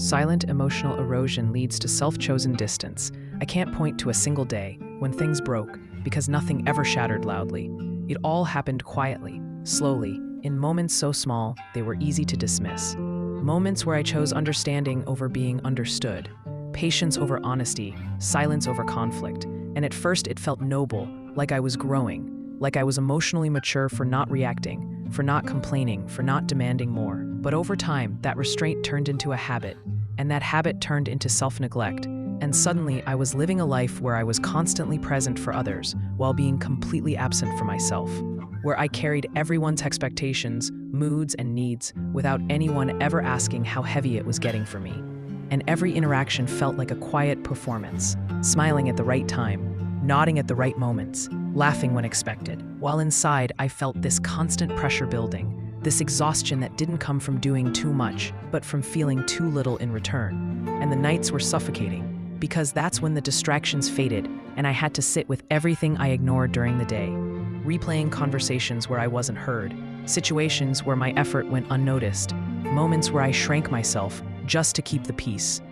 Silent emotional erosion leads to self-chosen distance. I can't point to a single day when things broke because nothing ever shattered loudly. It all happened quietly, slowly, in moments so small they were easy to dismiss. Moments where I chose understanding over being understood, patience over honesty, silence over conflict. And at first it felt noble, like I was growing, like I was emotionally mature for not reacting, for not complaining, for not demanding more. But over time, that restraint turned into a habit, and that habit turned into self-neglect. And suddenly, I was living a life where I was constantly present for others while being completely absent for myself, where I carried everyone's expectations, moods, and needs without anyone ever asking how heavy it was getting for me. And every interaction felt like a quiet performance, smiling at the right time, nodding at the right moments, laughing when expected, while inside I felt this constant pressure building, this exhaustion that didn't come from doing too much, but from feeling too little in return. And the nights were suffocating, because that's when the distractions faded and I had to sit with everything I ignored during the day, replaying conversations where I wasn't heard, situations where my effort went unnoticed, moments where I shrank myself just to keep the peace.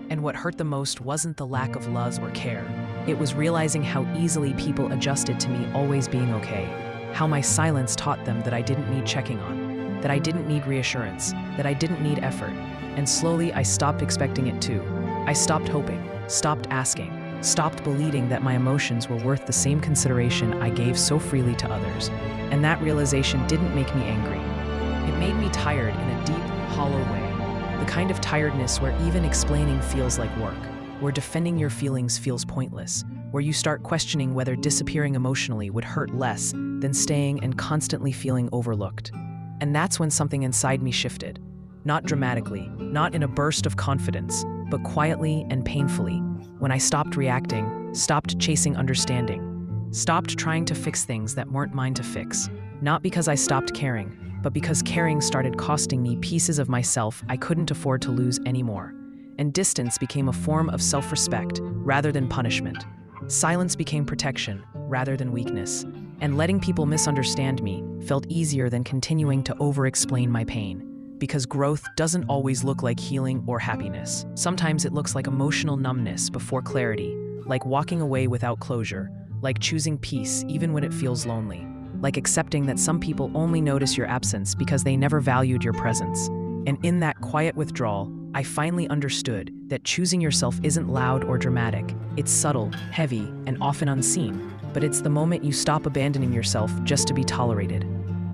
And what hurt the most wasn't the lack of love or care. It was realizing how easily people adjusted to me always being okay, how my silence taught them that I didn't need checking on, that I didn't need reassurance, that I didn't need effort. And slowly I stopped expecting it too. I stopped hoping, stopped asking, stopped believing that my emotions were worth the same consideration I gave so freely to others. And that realization didn't make me angry. It made me tired in a deep, hollow way. The kind of tiredness where even explaining feels like work, where defending your feelings feels pointless, where you start questioning whether disappearing emotionally would hurt less than staying and constantly feeling overlooked. And that's when something inside me shifted. Not dramatically, not in a burst of confidence, but quietly and painfully, when I stopped reacting, stopped chasing understanding, stopped trying to fix things that weren't mine to fix. Not because I stopped caring, but because caring started costing me pieces of myself I couldn't afford to lose anymore. And distance became a form of self-respect rather than punishment. Silence became protection rather than weakness. And letting people misunderstand me felt easier than continuing to over-explain my pain. Because growth doesn't always look like healing or happiness. Sometimes it looks like emotional numbness before clarity, like walking away without closure, like choosing peace even when it feels lonely, like accepting that some people only notice your absence because they never valued your presence. And in that quiet withdrawal, I finally understood that choosing yourself isn't loud or dramatic. It's subtle, heavy, and often unseen. But it's the moment you stop abandoning yourself just to be tolerated.